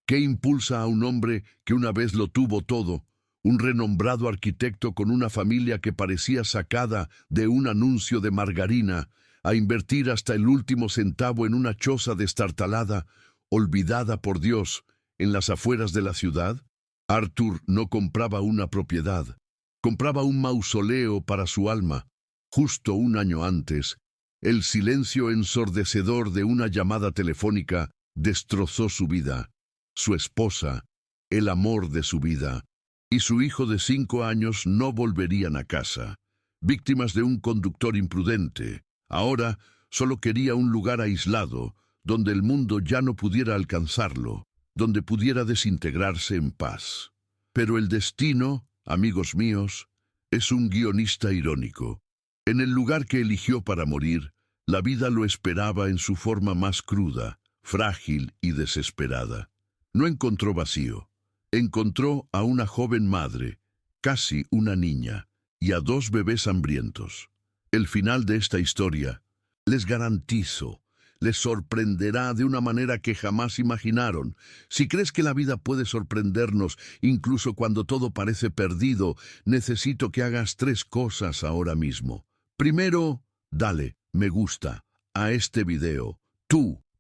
¿Qué impulsa a un hombre que una vez lo tuvo todo, un renombrado arquitecto con una familia que parecía sacada de un anuncio de margarina, a invertir hasta el último centavo en una choza destartalada, olvidada por Dios, en las afueras de la ciudad? Arthur no compraba una propiedad, compraba un mausoleo para su alma. Justo un año antes, el silencio ensordecedor de una llamada telefónica destrozó su vida, su esposa, el amor de su vida, y su hijo de 5 años no volverían a casa, víctimas de un conductor imprudente. Ahora solo quería un lugar aislado, donde el mundo ya no pudiera alcanzarlo, donde pudiera desintegrarse en paz. Pero el destino, amigos míos, es un guionista irónico. En el lugar que eligió para morir, la vida lo esperaba en su forma más cruda, frágil y desesperada. No encontró vacío. Encontró a una joven madre, casi una niña, y a 2 bebés hambrientos. El final de esta historia, les garantizo, les sorprenderá de una manera que jamás imaginaron. Si crees que la vida puede sorprendernos, incluso cuando todo parece perdido, necesito que hagas 3 cosas ahora mismo. Primero, dale me gusta a este video.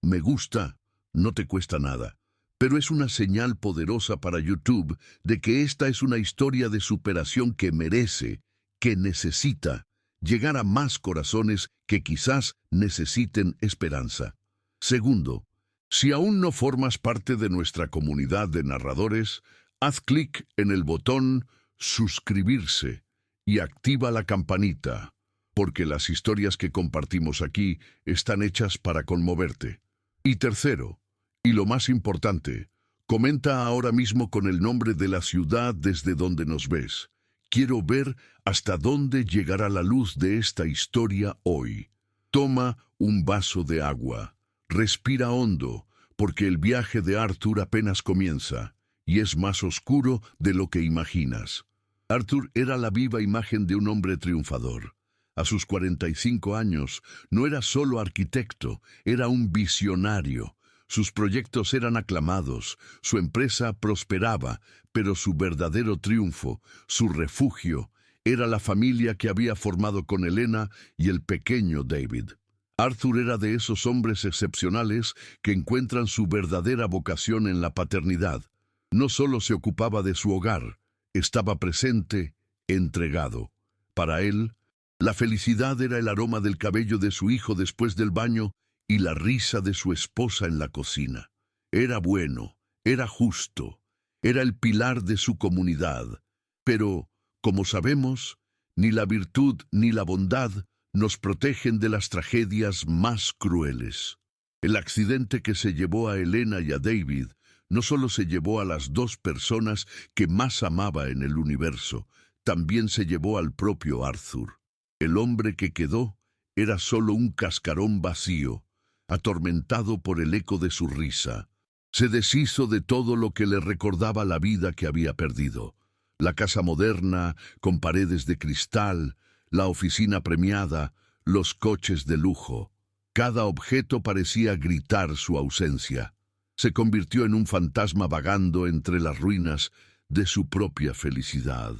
Me gusta, no te cuesta nada. Pero es una señal poderosa para YouTube de que esta es una historia de superación que merece, que necesita, llegar a más corazones que quizás necesiten esperanza. Segundo, si aún no formas parte de nuestra comunidad de narradores, haz clic en el botón suscribirse y activa la campanita, porque las historias que compartimos aquí están hechas para conmoverte. Y tercero, y lo más importante, comenta ahora mismo con el nombre de la ciudad desde donde nos ves. Quiero ver hasta dónde llegará la luz de esta historia hoy. Toma un vaso de agua. Respira hondo, porque el viaje de Arthur apenas comienza, y es más oscuro de lo que imaginas. Arthur era la viva imagen de un hombre triunfador. A sus 45 años, no era solo arquitecto, era un visionario. Sus proyectos eran aclamados, su empresa prosperaba, pero su verdadero triunfo, su refugio, era la familia que había formado con Elena y el pequeño David. Arthur era de esos hombres excepcionales que encuentran su verdadera vocación en la paternidad. No solo se ocupaba de su hogar, estaba presente, entregado. Para él, la felicidad era el aroma del cabello de su hijo después del baño y la risa de su esposa en la cocina. Era bueno, era justo, era el pilar de su comunidad. Pero, como sabemos, ni la virtud ni la bondad nos protegen de las tragedias más crueles. El accidente que se llevó a Elena y a David no solo se llevó a las 2 personas que más amaba en el universo, también se llevó al propio Arthur. El hombre que quedó era solo un cascarón vacío, atormentado por el eco de su risa. Se deshizo de todo lo que le recordaba la vida que había perdido. La casa moderna, con paredes de cristal, la oficina premiada, los coches de lujo. Cada objeto parecía gritar su ausencia. Se convirtió en un fantasma vagando entre las ruinas de su propia felicidad.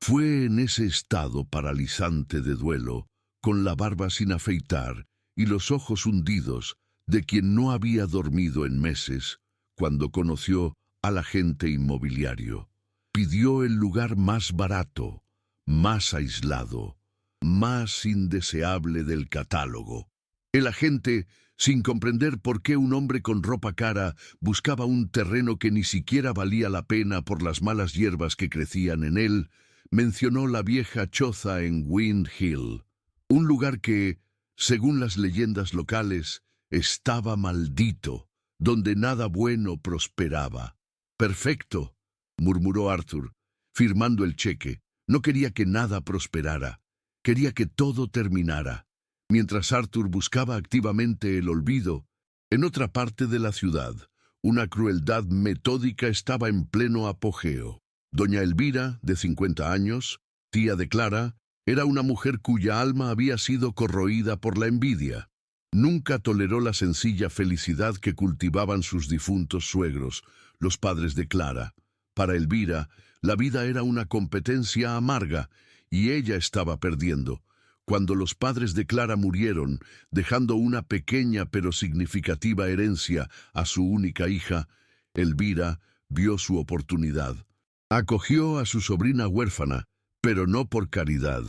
Fue en ese estado paralizante de duelo, con la barba sin afeitar y los ojos hundidos, de quien no había dormido en meses, cuando conoció al agente inmobiliario. Pidió el lugar más barato, más aislado, más indeseable del catálogo. El agente, sin comprender por qué un hombre con ropa cara buscaba un terreno que ni siquiera valía la pena por las malas hierbas que crecían en él, mencionó la vieja choza en Wind Hill, un lugar que, según las leyendas locales, estaba maldito, donde nada bueno prosperaba. «Perfecto», murmuró Arthur, firmando el cheque. No quería que nada prosperara, quería que todo terminara. Mientras Arthur buscaba activamente el olvido, en otra parte de la ciudad, una crueldad metódica estaba en pleno apogeo. Doña Elvira, de 50 años, tía de Clara, era una mujer cuya alma había sido corroída por la envidia. Nunca toleró la sencilla felicidad que cultivaban sus difuntos suegros, los padres de Clara. Para Elvira, la vida era una competencia amarga y ella estaba perdiendo. Cuando los padres de Clara murieron, dejando una pequeña pero significativa herencia a su única hija, Elvira vio su oportunidad. Acogió a su sobrina huérfana, pero no por caridad.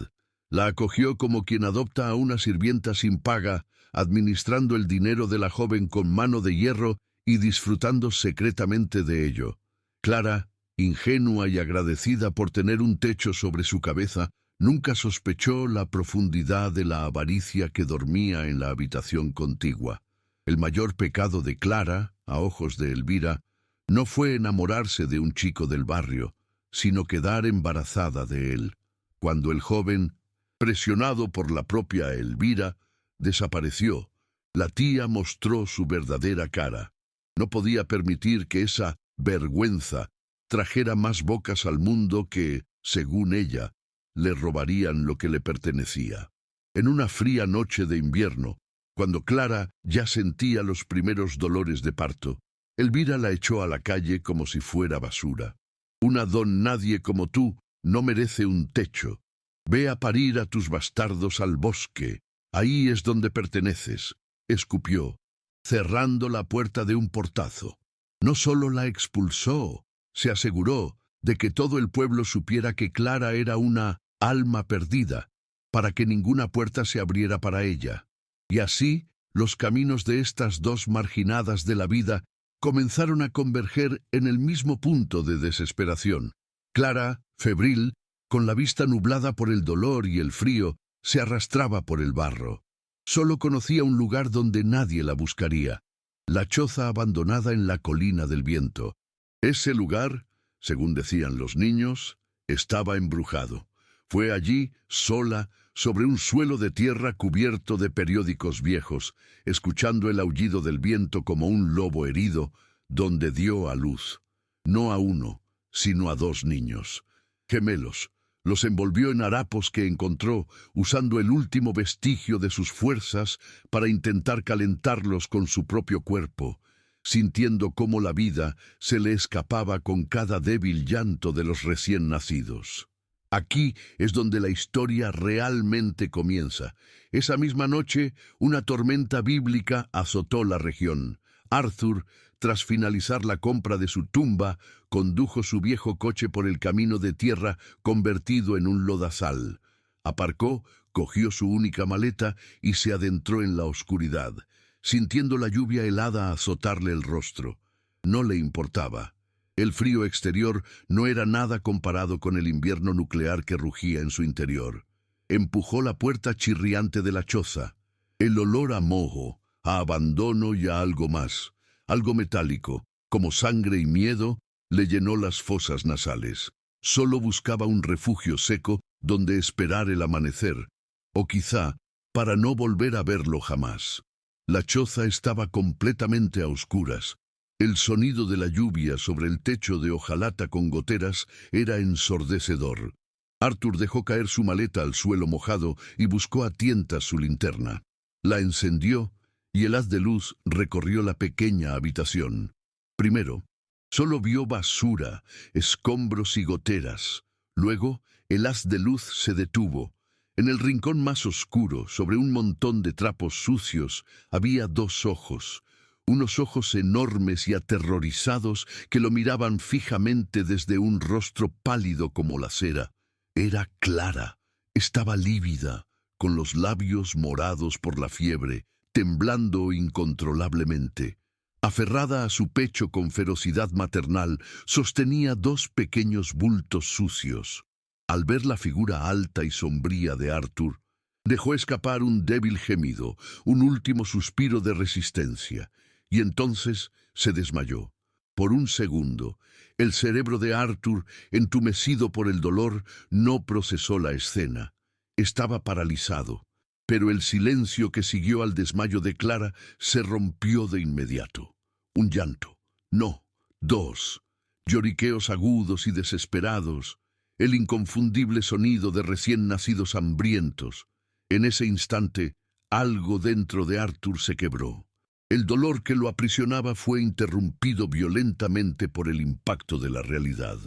La acogió como quien adopta a una sirvienta sin paga, administrando el dinero de la joven con mano de hierro y disfrutando secretamente de ello. Clara, ingenua y agradecida por tener un techo sobre su cabeza, nunca sospechó la profundidad de la avaricia que dormía en la habitación contigua. El mayor pecado de Clara, a ojos de Elvira, no fue enamorarse de un chico del barrio, sino quedar embarazada de él. Cuando el joven, presionado por la propia Elvira, desapareció, la tía mostró su verdadera cara. No podía permitir que esa vergüenza trajera más bocas al mundo que, según ella, le robarían lo que le pertenecía. En una fría noche de invierno, cuando Clara ya sentía los primeros dolores de parto, Elvira la echó a la calle como si fuera basura. Una don nadie como tú no merece un techo. Ve a parir a tus bastardos al bosque. Ahí es donde perteneces, escupió, cerrando la puerta de un portazo. No solo la expulsó, se aseguró de que todo el pueblo supiera que Clara era una alma perdida, para que ninguna puerta se abriera para ella. Y así, los caminos de estas dos marginadas de la vida comenzaron a converger en el mismo punto de desesperación. Clara, febril, con la vista nublada por el dolor y el frío, se arrastraba por el barro. Solo conocía un lugar donde nadie la buscaría, la choza abandonada en la colina del viento. Ese lugar, según decían los niños, estaba embrujado. Fue allí, sola, sobre un suelo de tierra cubierto de periódicos viejos, escuchando el aullido del viento como un lobo herido, donde dio a luz, no a uno, sino a dos niños, gemelos. Los envolvió en harapos que encontró, usando el último vestigio de sus fuerzas para intentar calentarlos con su propio cuerpo, sintiendo cómo la vida se le escapaba con cada débil llanto de los recién nacidos. Aquí es donde la historia realmente comienza. Esa misma noche, una tormenta bíblica azotó la región. Arthur, tras finalizar la compra de su tumba, condujo su viejo coche por el camino de tierra convertido en un lodazal. Aparcó, cogió su única maleta y se adentró en la oscuridad, sintiendo la lluvia helada azotarle el rostro. No le importaba. El frío exterior no era nada comparado con el invierno nuclear que rugía en su interior. Empujó la puerta chirriante de la choza. El olor a moho, a abandono y a algo más, algo metálico, como sangre y miedo, le llenó las fosas nasales. Solo buscaba un refugio seco donde esperar el amanecer, o quizá para no volver a verlo jamás. La choza estaba completamente a oscuras. El sonido de la lluvia sobre el techo de hojalata con goteras era ensordecedor. Arthur dejó caer su maleta al suelo mojado y buscó a tientas su linterna. La encendió y el haz de luz recorrió la pequeña habitación. Primero, solo vio basura, escombros y goteras. Luego, el haz de luz se detuvo. En el rincón más oscuro, sobre un montón de trapos sucios, había dos ojos. Unos ojos enormes y aterrorizados que lo miraban fijamente desde un rostro pálido como la cera. Era Clara. Estaba lívida, con los labios morados por la fiebre, temblando incontrolablemente. Aferrada a su pecho con ferocidad maternal, sostenía dos pequeños bultos sucios. Al ver la figura alta y sombría de Arthur, dejó escapar un débil gemido, un último suspiro de resistencia, y entonces se desmayó. Por un segundo, el cerebro de Arthur, entumecido por el dolor, no procesó la escena. Estaba paralizado, pero el silencio que siguió al desmayo de Clara se rompió de inmediato. Un llanto, no, dos, lloriqueos agudos y desesperados, el inconfundible sonido de recién nacidos hambrientos. En ese instante, algo dentro de Arthur se quebró. El dolor que lo aprisionaba fue interrumpido violentamente por el impacto de la realidad.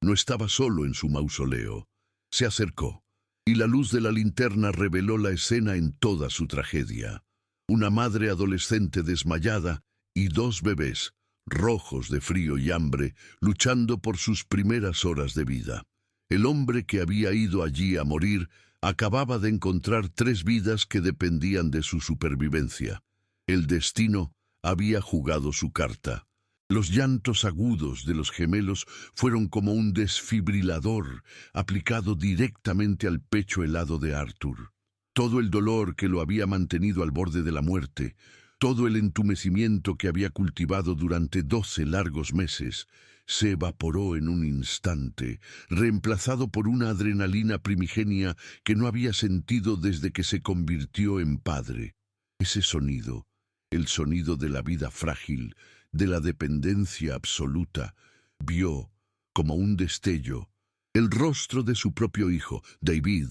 No estaba solo en su mausoleo. Se acercó, y la luz de la linterna reveló la escena en toda su tragedia. Una madre adolescente desmayada y dos bebés, rojos de frío y hambre, luchando por sus primeras horas de vida. El hombre que había ido allí a morir acababa de encontrar 3 vidas que dependían de su supervivencia. El destino había jugado su carta. Los llantos agudos de los gemelos fueron como un desfibrilador aplicado directamente al pecho helado de Arthur. Todo el dolor que lo había mantenido al borde de la muerte, todo el entumecimiento que había cultivado durante 12 largos meses, se evaporó en un instante, reemplazado por una adrenalina primigenia que no había sentido desde que se convirtió en padre. Ese sonido, el sonido de la vida frágil, de la dependencia absoluta, vio, como un destello, el rostro de su propio hijo, David,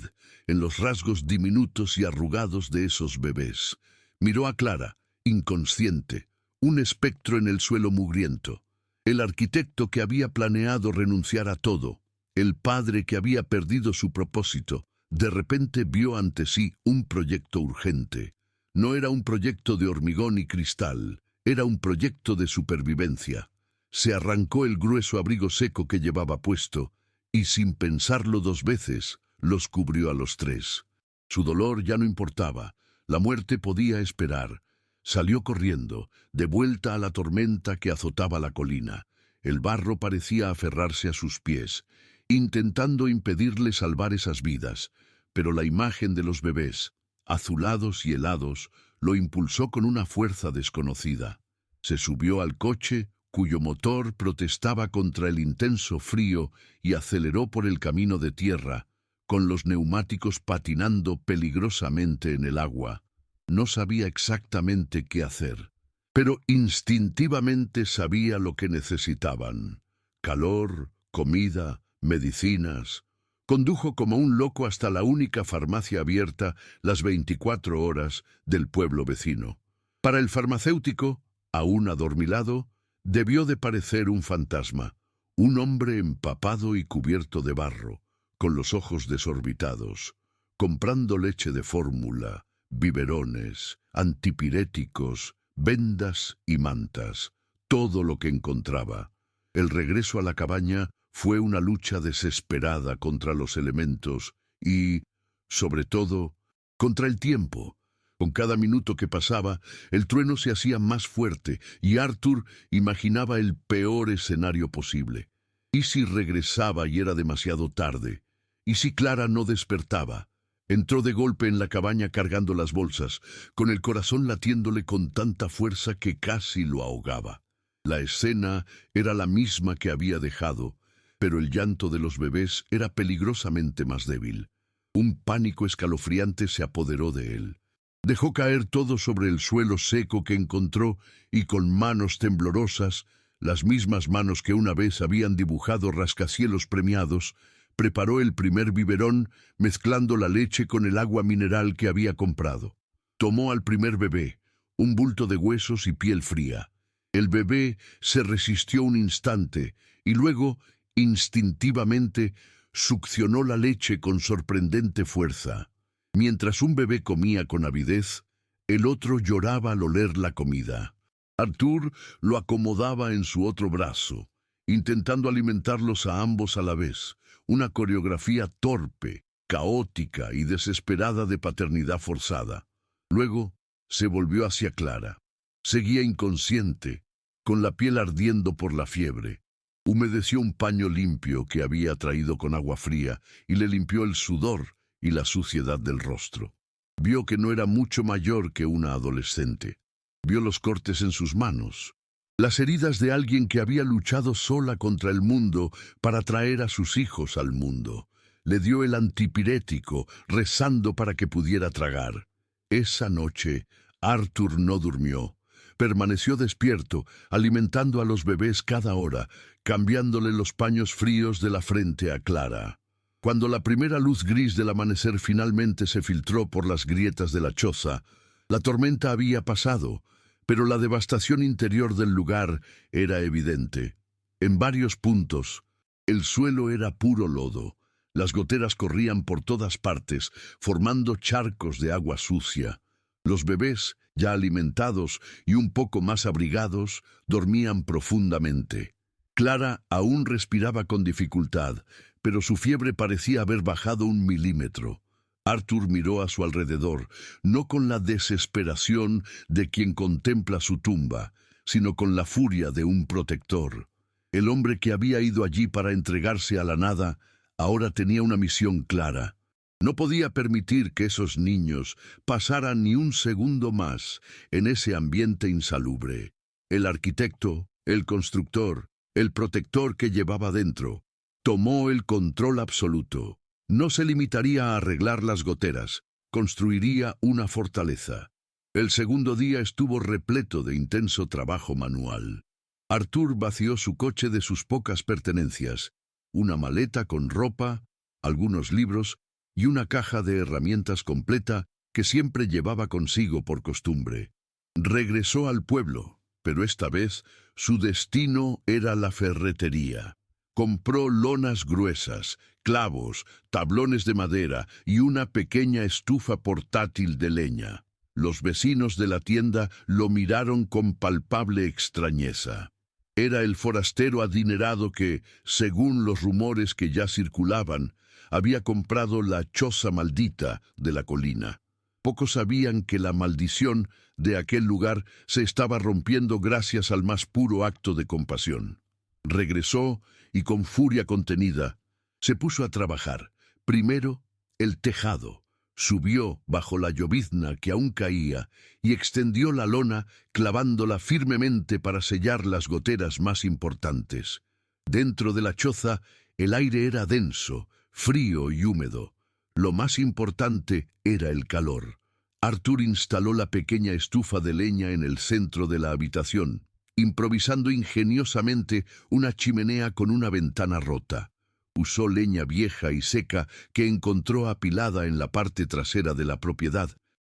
en los rasgos diminutos y arrugados de esos bebés. Miró a Clara, inconsciente, un espectro en el suelo mugriento. El arquitecto que había planeado renunciar a todo, el padre que había perdido su propósito, de repente vio ante sí un proyecto urgente. No era un proyecto de hormigón y cristal, era un proyecto de supervivencia. Se arrancó el grueso abrigo seco que llevaba puesto y, sin pensarlo 2 veces, los cubrió a los 3. Su dolor ya no importaba, la muerte podía esperar. Salió corriendo, de vuelta a la tormenta que azotaba la colina. El barro parecía aferrarse a sus pies, intentando impedirle salvar esas vidas, pero la imagen de los bebés, azulados y helados, lo impulsó con una fuerza desconocida. Se subió al coche, cuyo motor protestaba contra el intenso frío, y aceleró por el camino de tierra, con los neumáticos patinando peligrosamente en el agua. No sabía exactamente qué hacer, pero instintivamente sabía lo que necesitaban: calor, comida, medicinas. Condujo como un loco hasta la única farmacia abierta las 24 horas del pueblo vecino. Para el farmacéutico, aún adormilado, debió de parecer un fantasma, un hombre empapado y cubierto de barro, con los ojos desorbitados, comprando leche de fórmula, biberones, antipiréticos, vendas y mantas, todo lo que encontraba. El regreso a la cabaña fue una lucha desesperada contra los elementos y, sobre todo, contra el tiempo. Con cada minuto que pasaba, el trueno se hacía más fuerte y Arthur imaginaba el peor escenario posible. ¿Y si regresaba y era demasiado tarde? ¿Y si Clara no despertaba? Entró de golpe en la cabaña cargando las bolsas, con el corazón latiéndole con tanta fuerza que casi lo ahogaba. La escena era la misma que había dejado, pero el llanto de los bebés era peligrosamente más débil. Un pánico escalofriante se apoderó de él. Dejó caer todo sobre el suelo seco que encontró y con manos temblorosas, las mismas manos que una vez habían dibujado rascacielos premiados, preparó el primer biberón mezclando la leche con el agua mineral que había comprado. Tomó al primer bebé, un bulto de huesos y piel fría. El bebé se resistió un instante y luego, instintivamente, succionó la leche con sorprendente fuerza. Mientras un bebé comía con avidez, el otro lloraba al oler la comida. Arthur lo acomodaba en su otro brazo, intentando alimentarlos a ambos a la vez, una coreografía torpe, caótica y desesperada de paternidad forzada. Luego se volvió hacia Clara. Seguía inconsciente, con la piel ardiendo por la fiebre. Humedeció un paño limpio que había traído con agua fría y le limpió el sudor y la suciedad del rostro. Vio que no era mucho mayor que una adolescente. Vio los cortes en sus manos, las heridas de alguien que había luchado sola contra el mundo para traer a sus hijos al mundo. Le dio el antipirético, rezando para que pudiera tragar. Esa noche, Arthur no durmió. Permaneció despierto, alimentando a los bebés cada hora, cambiándole los paños fríos de la frente a Clara. Cuando la primera luz gris del amanecer finalmente se filtró por las grietas de la choza, la tormenta había pasado, pero la devastación interior del lugar era evidente. En varios puntos, el suelo era puro lodo. Las goteras corrían por todas partes, formando charcos de agua sucia. Los bebés, ya alimentados y un poco más abrigados, dormían profundamente. Clara aún respiraba con dificultad, pero su fiebre parecía haber bajado 1 milímetro. Arthur miró a su alrededor, no con la desesperación de quien contempla su tumba, sino con la furia de un protector. El hombre que había ido allí para entregarse a la nada, ahora tenía una misión clara. No podía permitir que esos niños pasaran ni un segundo más en ese ambiente insalubre. El arquitecto, el constructor, el protector que llevaba dentro, tomó el control absoluto. No se limitaría a arreglar las goteras, construiría una fortaleza. El segundo día estuvo repleto de intenso trabajo manual. Arthur vació su coche de sus pocas pertenencias, una maleta con ropa, algunos libros y una caja de herramientas completa que siempre llevaba consigo por costumbre. Regresó al pueblo, pero esta vez su destino era la ferretería. Compró lonas gruesas, clavos, tablones de madera y una pequeña estufa portátil de leña. Los vecinos de la tienda lo miraron con palpable extrañeza. Era el forastero adinerado que, según los rumores que ya circulaban, había comprado la choza maldita de la colina. Pocos sabían que la maldición de aquel lugar se estaba rompiendo gracias al más puro acto de compasión. Regresó y con furia contenida se puso a trabajar. Primero, el tejado. Subió bajo la llovizna que aún caía y extendió la lona clavándola firmemente para sellar las goteras más importantes. Dentro de la choza el aire era denso, frío y húmedo. Lo más importante era el calor. Arthur instaló la pequeña estufa de leña en el centro de la habitación, improvisando ingeniosamente una chimenea con una ventana rota. Usó leña vieja y seca que encontró apilada en la parte trasera de la propiedad,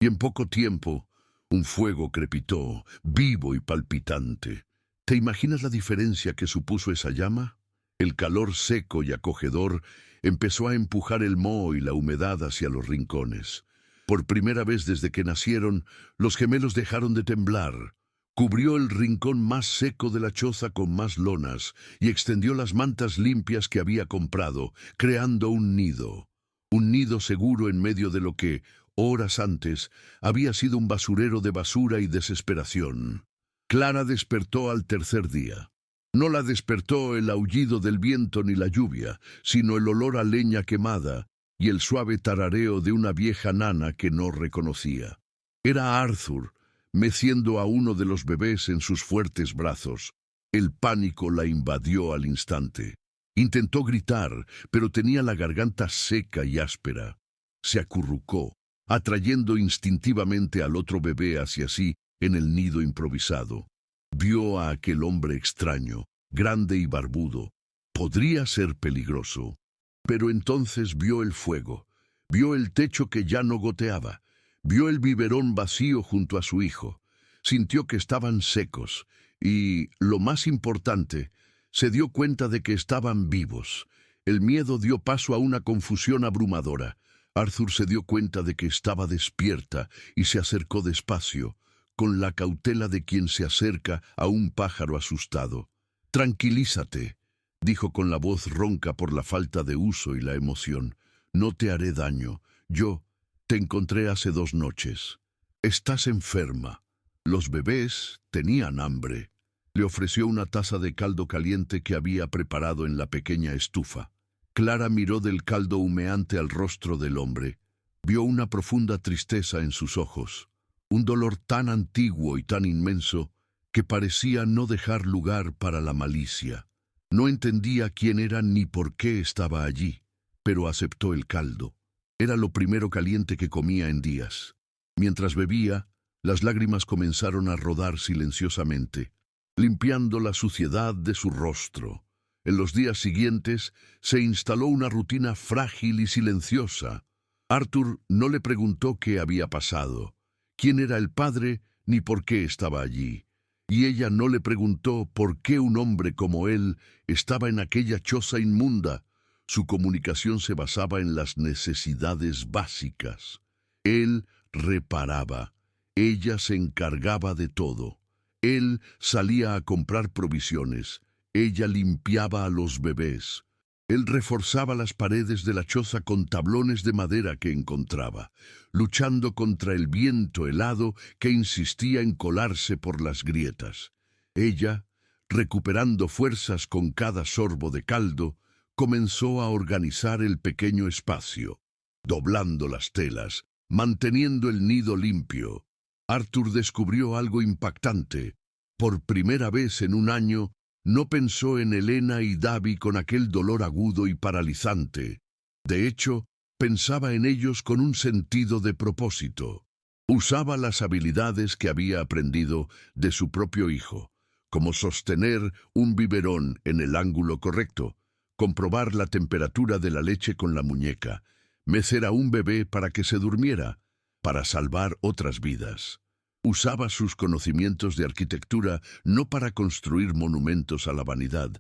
y en poco tiempo un fuego crepitó, vivo y palpitante. ¿Te imaginas la diferencia que supuso esa llama? El calor seco y acogedor empezó a empujar el moho y la humedad hacia los rincones. Por primera vez desde que nacieron, los gemelos dejaron de temblar. Cubrió el rincón más seco de la choza con más lonas y extendió las mantas limpias que había comprado, creando un nido seguro en medio de lo que, horas antes, había sido un basurero de basura y desesperación. Clara despertó al tercer día. No la despertó el aullido del viento ni la lluvia, sino el olor a leña quemada y el suave tarareo de una vieja nana que no reconocía. Era Arthur, meciendo a uno de los bebés en sus fuertes brazos. El pánico la invadió al instante. Intentó gritar, pero tenía la garganta seca y áspera. Se acurrucó, atrayendo instintivamente al otro bebé hacia sí en el nido improvisado. Vio a aquel hombre extraño, grande y barbudo. Podría ser peligroso. Pero entonces vio el fuego, vio el techo que ya no goteaba, vio el biberón vacío junto a su hijo, sintió que estaban secos y, lo más importante, se dio cuenta de que estaban vivos. El miedo dio paso a una confusión abrumadora. Arthur se dio cuenta de que estaba despierta y se acercó despacio, con la cautela de quien se acerca a un pájaro asustado. «Tranquilízate», dijo con la voz ronca por la falta de uso y la emoción. «No te haré daño. Yo te encontré hace 2 noches. Estás enferma». Los bebés tenían hambre. Le ofreció una taza de caldo caliente que había preparado en la pequeña estufa. Clara miró del caldo humeante al rostro del hombre. Vio una profunda tristeza en sus ojos, un dolor tan antiguo y tan inmenso que parecía no dejar lugar para la malicia. No entendía quién era ni por qué estaba allí, pero aceptó el caldo. Era lo primero caliente que comía en días. Mientras bebía, las lágrimas comenzaron a rodar silenciosamente, limpiando la suciedad de su rostro. En los días siguientes se instaló una rutina frágil y silenciosa. Arthur no le preguntó qué había pasado. Quién era el padre ni por qué estaba allí. Y ella no le preguntó por qué un hombre como él estaba en aquella choza inmunda. Su comunicación se basaba en las necesidades básicas. Él reparaba, ella se encargaba de todo. Él salía a comprar provisiones, ella limpiaba a los bebés. Él reforzaba las paredes de la choza con tablones de madera que encontraba, luchando contra el viento helado que insistía en colarse por las grietas. Ella, recuperando fuerzas con cada sorbo de caldo, comenzó a organizar el pequeño espacio, doblando las telas, manteniendo el nido limpio. Arthur descubrió algo impactante. Por primera vez en un año, no pensó en Elena y Davy con aquel dolor agudo y paralizante. De hecho, pensaba en ellos con un sentido de propósito. Usaba las habilidades que había aprendido de su propio hijo, como sostener un biberón en el ángulo correcto, comprobar la temperatura de la leche con la muñeca, mecer a un bebé para que se durmiera, para salvar otras vidas. Usaba sus conocimientos de arquitectura no para construir monumentos a la vanidad,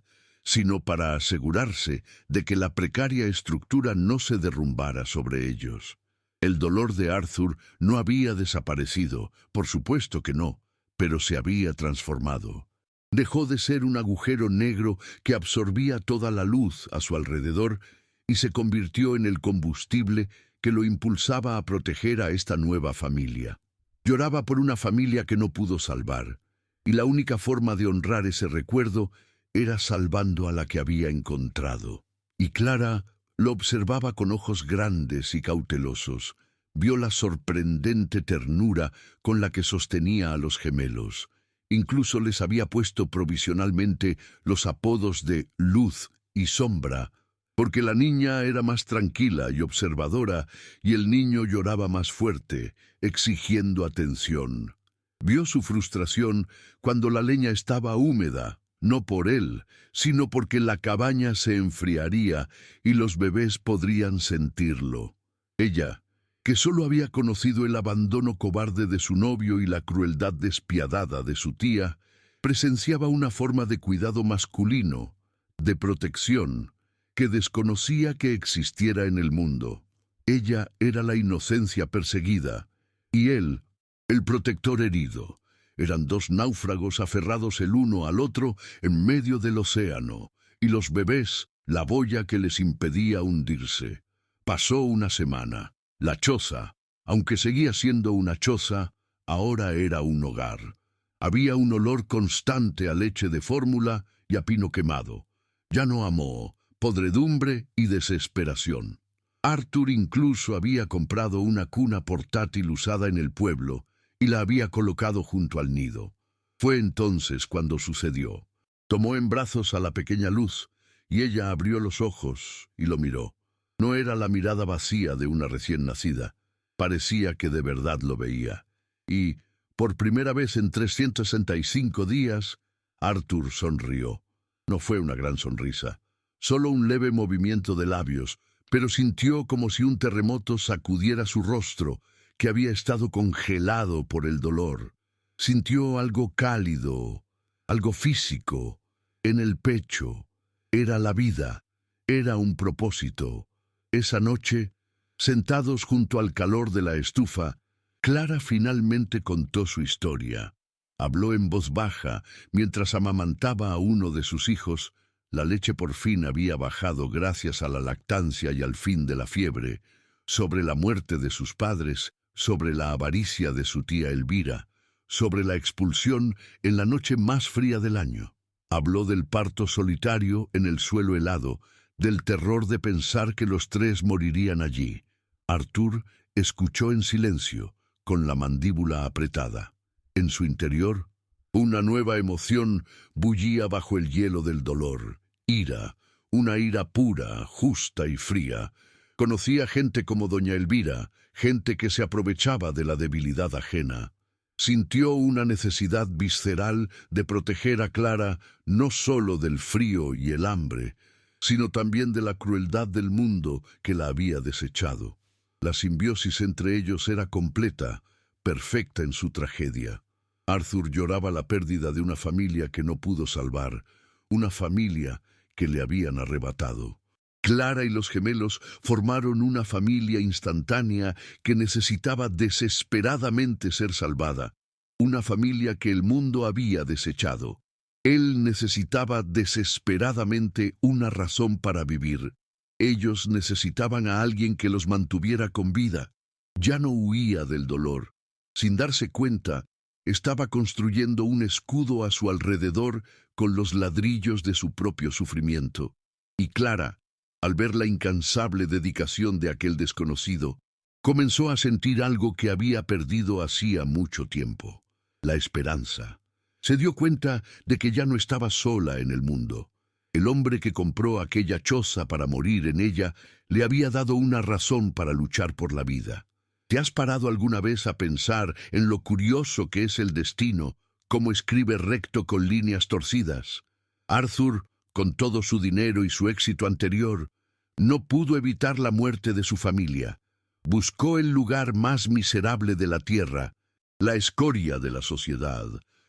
sino para asegurarse de que la precaria estructura no se derrumbara sobre ellos. El dolor de Arthur no había desaparecido, por supuesto que no, pero se había transformado. Dejó de ser un agujero negro que absorbía toda la luz a su alrededor y se convirtió en el combustible que lo impulsaba a proteger a esta nueva familia. Lloraba por una familia que no pudo salvar, y la única forma de honrar ese recuerdo era salvando a la que había encontrado. Y Clara lo observaba con ojos grandes y cautelosos. Vio la sorprendente ternura con la que sostenía a los gemelos. Incluso les había puesto provisionalmente los apodos de Luz y Sombra, porque la niña era más tranquila y observadora y el niño lloraba más fuerte, exigiendo atención. Vio su frustración cuando la leña estaba húmeda, no por él, sino porque la cabaña se enfriaría y los bebés podrían sentirlo. Ella, que solo había conocido el abandono cobarde de su novio y la crueldad despiadada de su tía, presenciaba una forma de cuidado masculino, de protección, que desconocía que existiera en el mundo. Ella era la inocencia perseguida, y él, el protector herido. Eran dos náufragos aferrados el uno al otro en medio del océano, y los bebés, la boya que les impedía hundirse. Pasó una semana. La choza, aunque seguía siendo una choza, ahora era un hogar. Había un olor constante a leche de fórmula y a pino quemado. Ya no amó, podredumbre y desesperación. Arthur incluso había comprado una cuna portátil usada en el pueblo y la había colocado junto al nido. Fue entonces cuando sucedió. Tomó en brazos a la pequeña Luz y ella abrió los ojos y lo miró. No era la mirada vacía de una recién nacida. Parecía que de verdad lo veía. Y, por primera vez en 365 días, Arthur sonrió. No fue una gran sonrisa, solo un leve movimiento de labios, pero sintió como si un terremoto sacudiera su rostro, que había estado congelado por el dolor. Sintió algo cálido, algo físico, en el pecho. Era la vida, era un propósito. Esa noche, sentados junto al calor de la estufa, Clara finalmente contó su historia. Habló en voz baja mientras amamantaba a uno de sus hijos. La leche por fin había bajado gracias a la lactancia y al fin de la fiebre, sobre la muerte de sus padres, sobre la avaricia de su tía Elvira, sobre la expulsión en la noche más fría del año. Habló del parto solitario en el suelo helado, del terror de pensar que los tres morirían allí. Arthur escuchó en silencio, con la mandíbula apretada. En su interior, una nueva emoción bullía bajo el hielo del dolor. Ira, una ira pura, justa y fría. Conocía gente como doña Elvira, gente que se aprovechaba de la debilidad ajena. Sintió una necesidad visceral de proteger a Clara no solo del frío y el hambre, sino también de la crueldad del mundo que la había desechado. La simbiosis entre ellos era completa, perfecta en su tragedia. Arthur lloraba la pérdida de una familia que no pudo salvar, una familia que le habían arrebatado. Clara y los gemelos formaron una familia instantánea que necesitaba desesperadamente ser salvada, una familia que el mundo había desechado. Él necesitaba desesperadamente una razón para vivir. Ellos necesitaban a alguien que los mantuviera con vida. Ya no huía del dolor. Sin darse cuenta, estaba construyendo un escudo a su alrededor con los ladrillos de su propio sufrimiento. Y Clara, al ver la incansable dedicación de aquel desconocido, comenzó a sentir algo que había perdido hacía mucho tiempo: la esperanza. Se dio cuenta de que ya no estaba sola en el mundo. El hombre que compró aquella choza para morir en ella le había dado una razón para luchar por la vida. ¿Te has parado alguna vez a pensar en lo curioso que es el destino, cómo escribe recto con líneas torcidas? Arthur, con todo su dinero y su éxito anterior, no pudo evitar la muerte de su familia. Buscó el lugar más miserable de la tierra, la escoria de la sociedad,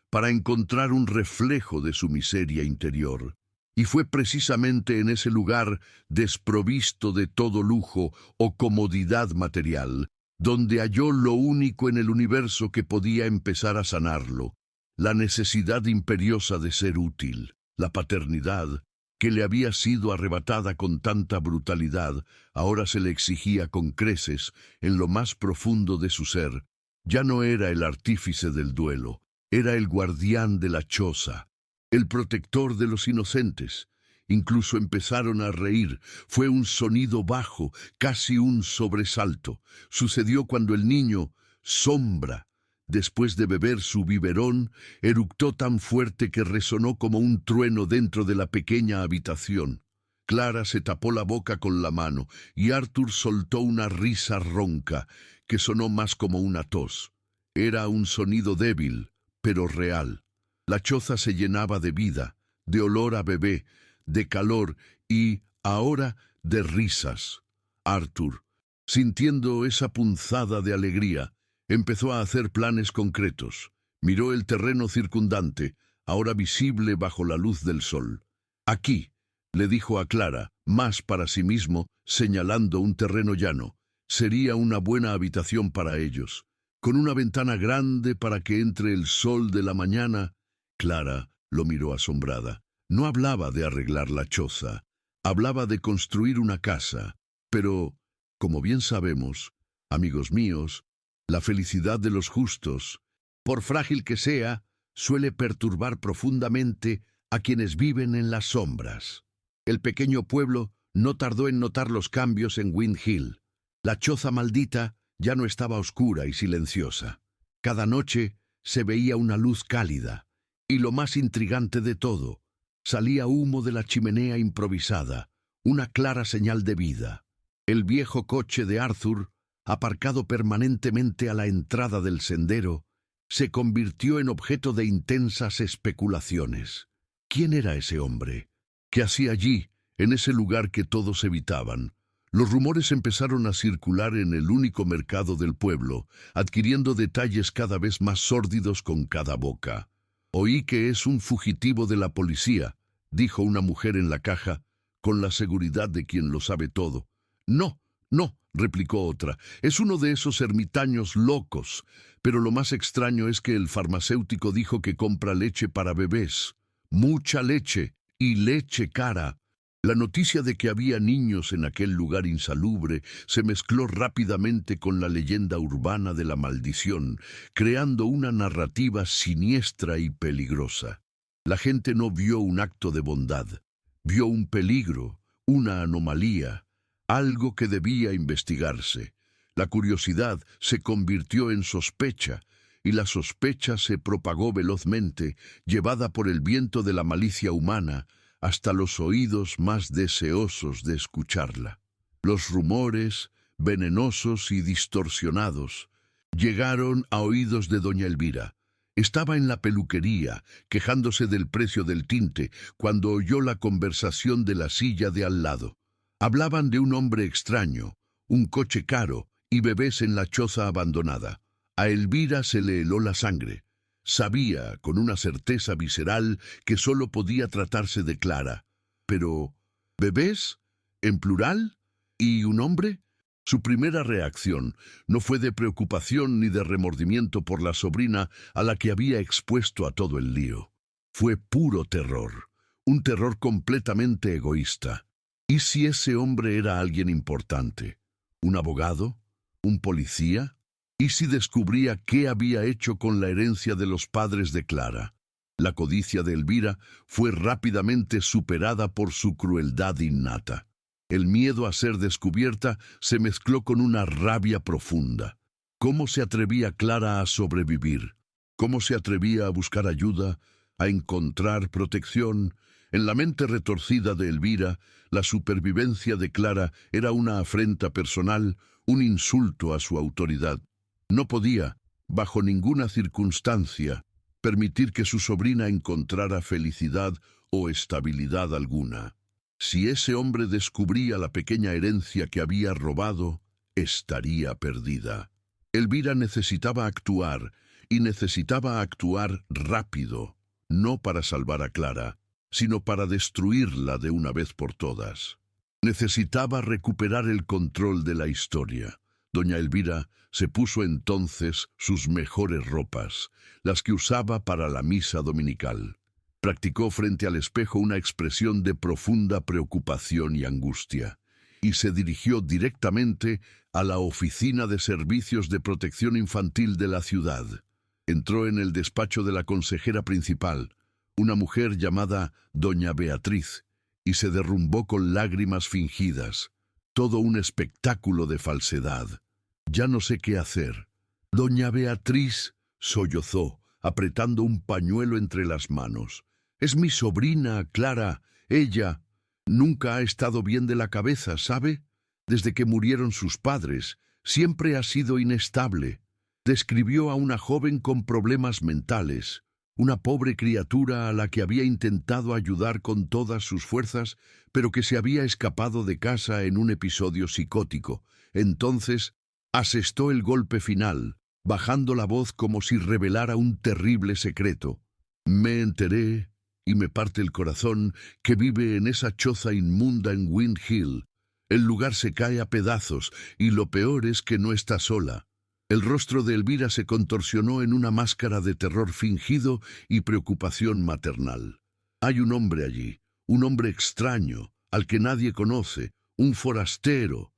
para encontrar un reflejo de su miseria interior. Y fue precisamente en ese lugar, desprovisto de todo lujo o comodidad material, donde halló lo único en el universo que podía empezar a sanarlo: la necesidad imperiosa de ser útil. La paternidad, que le había sido arrebatada con tanta brutalidad, ahora se le exigía con creces en lo más profundo de su ser. Ya no era el artífice del duelo, era el guardián de la choza, el protector de los inocentes. Incluso empezaron a reír. Fue un sonido bajo, casi un sobresalto. Sucedió cuando el niño, Sombra, después de beber su biberón, eructó tan fuerte que resonó como un trueno dentro de la pequeña habitación. Clara se tapó la boca con la mano y Arthur soltó una risa ronca que sonó más como una tos. Era un sonido débil, pero real. La choza se llenaba de vida, de olor a bebé, de calor y, ahora, de risas. Arthur, sintiendo esa punzada de alegría, empezó a hacer planes concretos. Miró el terreno circundante, ahora visible bajo la luz del sol. «Aquí», le dijo a Clara, más para sí mismo, señalando un terreno llano. Sería una buena habitación para ellos, con una ventana grande para que entre el sol de la mañana. Clara lo miró asombrada. No hablaba de arreglar la choza, hablaba de construir una casa. Pero, como bien sabemos, amigos míos, la felicidad de los justos, por frágil que sea, suele perturbar profundamente a quienes viven en las sombras. El pequeño pueblo no tardó en notar los cambios en Wind Hill. La choza maldita ya no estaba oscura y silenciosa. Cada noche se veía una luz cálida, y lo más intrigante de todo, salía humo de la chimenea improvisada, una clara señal de vida. El viejo coche de Arthur, aparcado permanentemente a la entrada del sendero, se convirtió en objeto de intensas especulaciones. ¿Quién era ese hombre? ¿Qué hacía allí, en ese lugar que todos evitaban? Los rumores empezaron a circular en el único mercado del pueblo, adquiriendo detalles cada vez más sórdidos con cada boca. «Oí que es un fugitivo de la policía», dijo una mujer en la caja, con la seguridad de quien lo sabe todo. «No, no», replicó otra, «es uno de esos ermitaños locos, pero lo más extraño es que el farmacéutico dijo que compra leche para bebés. Mucha leche, y leche cara». La noticia de que había niños en aquel lugar insalubre se mezcló rápidamente con la leyenda urbana de la maldición, creando una narrativa siniestra y peligrosa. La gente no vio un acto de bondad, vio un peligro, una anomalía, algo que debía investigarse. La curiosidad se convirtió en sospecha, y la sospecha se propagó velozmente, llevada por el viento de la malicia humana, hasta los oídos más deseosos de escucharla. Los rumores, venenosos y distorsionados, llegaron a oídos de doña Elvira. Estaba en la peluquería, quejándose del precio del tinte, cuando oyó la conversación de la silla de al lado. Hablaban de un hombre extraño, un coche caro y bebés en la choza abandonada. A Elvira se le heló la sangre. Sabía, con una certeza visceral, que solo podía tratarse de Clara. Pero, ¿bebés? ¿En plural? ¿Y un hombre? Su primera reacción no fue de preocupación ni de remordimiento por la sobrina a la que había expuesto a todo el lío. Fue puro terror, un terror completamente egoísta. ¿Y si ese hombre era alguien importante? ¿Un abogado? ¿Un policía? ¿Y si descubría qué había hecho con la herencia de los padres de Clara? La codicia de Elvira fue rápidamente superada por su crueldad innata. El miedo a ser descubierta se mezcló con una rabia profunda. ¿Cómo se atrevía Clara a sobrevivir? ¿Cómo se atrevía a buscar ayuda, a encontrar protección? En la mente retorcida de Elvira, la supervivencia de Clara era una afrenta personal, un insulto a su autoridad. No podía, bajo ninguna circunstancia, permitir que su sobrina encontrara felicidad o estabilidad alguna. Si ese hombre descubría la pequeña herencia que había robado, estaría perdida. Elvira necesitaba actuar, y necesitaba actuar rápido, no para salvar a Clara, sino para destruirla de una vez por todas. Necesitaba recuperar el control de la historia. Doña Elvira se puso entonces sus mejores ropas, las que usaba para la misa dominical. Practicó frente al espejo una expresión de profunda preocupación y angustia, y se dirigió directamente a la Oficina de Servicios de Protección Infantil de la ciudad. Entró en el despacho de la consejera principal, una mujer llamada Doña Beatriz, y se derrumbó con lágrimas fingidas. Todo un espectáculo de falsedad. Ya no sé qué hacer. Doña Beatriz, sollozó, apretando un pañuelo entre las manos. Es mi sobrina, Clara. Ella nunca ha estado bien de la cabeza, ¿sabe? Desde que murieron sus padres, siempre ha sido inestable. Describió a una joven con problemas mentales, una pobre criatura a la que había intentado ayudar con todas sus fuerzas, pero que se había escapado de casa en un episodio psicótico. Entonces, asestó el golpe final, bajando la voz como si revelara un terrible secreto. Me enteré, y me parte el corazón, que vive en esa choza inmunda en Wind Hill. El lugar se cae a pedazos, y lo peor es que no está sola. El rostro de Elvira se contorsionó en una máscara de terror fingido y preocupación maternal. Hay un hombre allí, un hombre extraño, al que nadie conoce, un forastero,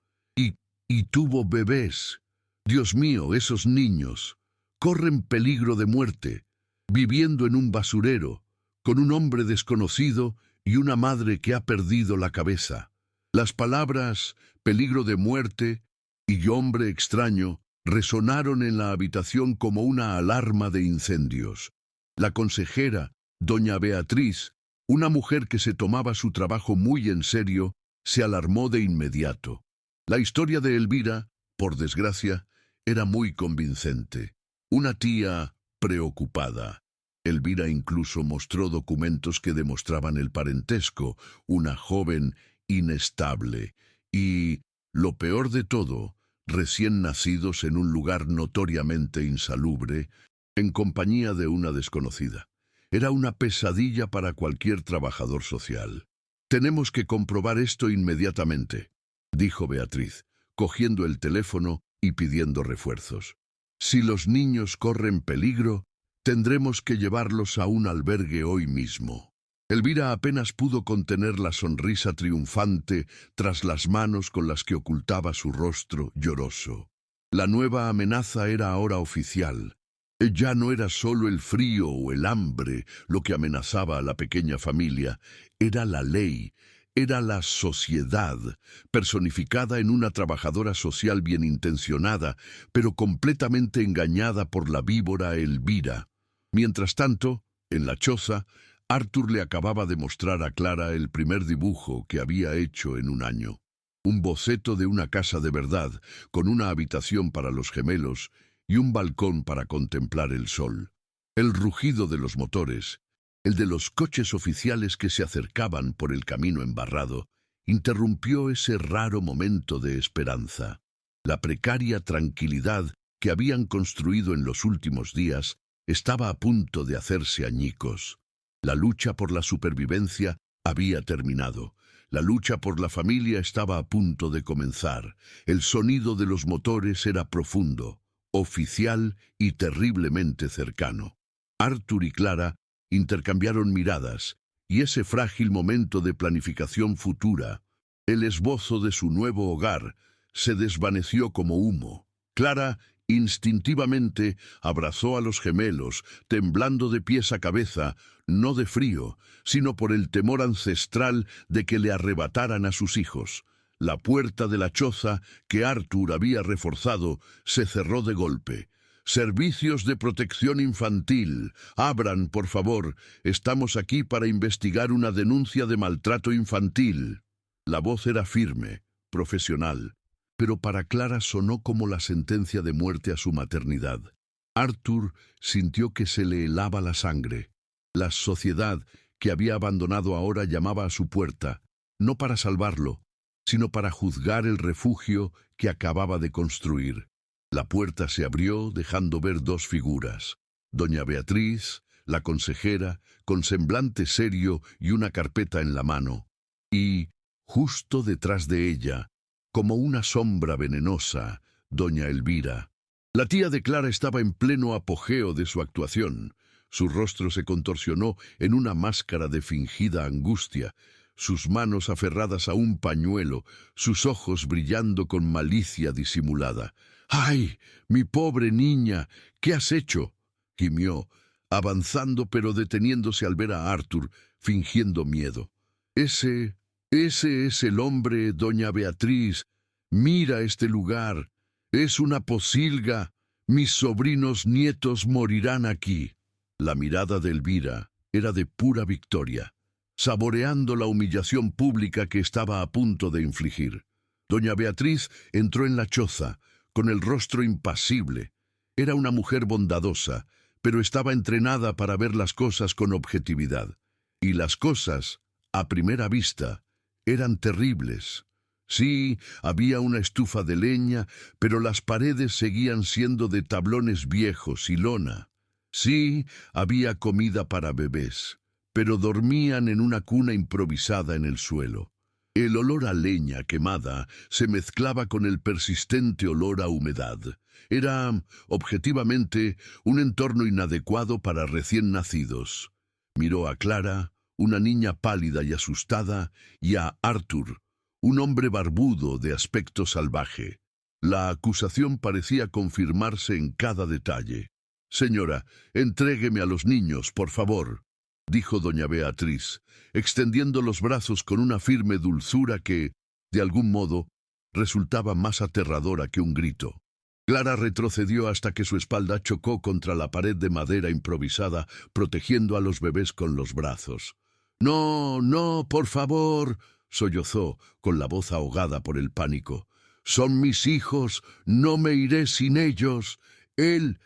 y tuvo bebés. Dios mío, esos niños corren peligro de muerte, viviendo en un basurero, con un hombre desconocido y una madre que ha perdido la cabeza. Las palabras peligro de muerte y hombre extraño resonaron en la habitación como una alarma de incendios. La consejera, doña Beatriz, una mujer que se tomaba su trabajo muy en serio, se alarmó de inmediato. La historia de Elvira, por desgracia, era muy convincente. Una tía preocupada. Elvira incluso mostró documentos que demostraban el parentesco, una joven inestable y, lo peor de todo, recién nacidos en un lugar notoriamente insalubre, en compañía de una desconocida. Era una pesadilla para cualquier trabajador social. Tenemos que comprobar esto inmediatamente, dijo Beatriz, cogiendo el teléfono y pidiendo refuerzos. Si los niños corren peligro, tendremos que llevarlos a un albergue hoy mismo. Elvira apenas pudo contener la sonrisa triunfante tras las manos con las que ocultaba su rostro lloroso. La nueva amenaza era ahora oficial. Ya no era solo el frío o el hambre lo que amenazaba a la pequeña familia, era la ley, era la sociedad, personificada en una trabajadora social bien intencionada, pero completamente engañada por la víbora Elvira. Mientras tanto, en la choza, Arthur le acababa de mostrar a Clara el primer dibujo que había hecho en un año. Un boceto de una casa de verdad, con una habitación para los gemelos y un balcón para contemplar el sol. El rugido de los motores, el de los coches oficiales que se acercaban por el camino embarrado, interrumpió ese raro momento de esperanza. La precaria tranquilidad que habían construido en los últimos días estaba a punto de hacerse añicos. La lucha por la supervivencia había terminado. La lucha por la familia estaba a punto de comenzar. El sonido de los motores era profundo, oficial y terriblemente cercano. Arthur y Clara intercambiaron miradas, y ese frágil momento de planificación futura, el esbozo de su nuevo hogar, se desvaneció como humo. Clara instintivamente abrazó a los gemelos, temblando de pies a cabeza, no de frío, sino por el temor ancestral de que le arrebataran a sus hijos. La puerta de la choza que Arthur había reforzado se cerró de golpe. «Servicios de protección infantil, abran, por favor. Estamos aquí para investigar una denuncia de maltrato infantil». La voz era firme, profesional, pero para Clara sonó como la sentencia de muerte a su maternidad. Arthur sintió que se le helaba la sangre. La sociedad que había abandonado ahora llamaba a su puerta, no para salvarlo, sino para juzgar el refugio que acababa de construir. La puerta se abrió dejando ver dos figuras. Doña Beatriz, la consejera, con semblante serio y una carpeta en la mano. Y, justo detrás de ella, como una sombra venenosa, doña Elvira. La tía de Clara estaba en pleno apogeo de su actuación. Su rostro se contorsionó en una máscara de fingida angustia, sus manos aferradas a un pañuelo, sus ojos brillando con malicia disimulada. «¡Ay, mi pobre niña! ¿Qué has hecho?», gimió, avanzando pero deteniéndose al ver a Arthur, fingiendo miedo. Ese es el hombre, doña Beatriz. Mira este lugar. Es una posilga. Mis sobrinos nietos morirán aquí». La mirada de Elvira era de pura victoria, saboreando la humillación pública que estaba a punto de infligir. Doña Beatriz entró en la choza, con el rostro impasible. Era una mujer bondadosa, pero estaba entrenada para ver las cosas con objetividad. Y las cosas, a primera vista, eran terribles. Sí, había una estufa de leña, pero las paredes seguían siendo de tablones viejos y lona. Sí, había comida para bebés, pero dormían en una cuna improvisada en el suelo. El olor a leña quemada se mezclaba con el persistente olor a humedad. Era, objetivamente, un entorno inadecuado para recién nacidos. Miró a Clara, una niña pálida y asustada, y a Arthur, un hombre barbudo de aspecto salvaje. La acusación parecía confirmarse en cada detalle. «Señora, entrégueme a los niños, por favor», dijo doña Beatriz, extendiendo los brazos con una firme dulzura que, de algún modo, resultaba más aterradora que un grito. Clara retrocedió hasta que su espalda chocó contra la pared de madera improvisada, protegiendo a los bebés con los brazos. «No, no, por favor», sollozó, con la voz ahogada por el pánico. «Son mis hijos, no me iré sin ellos. Él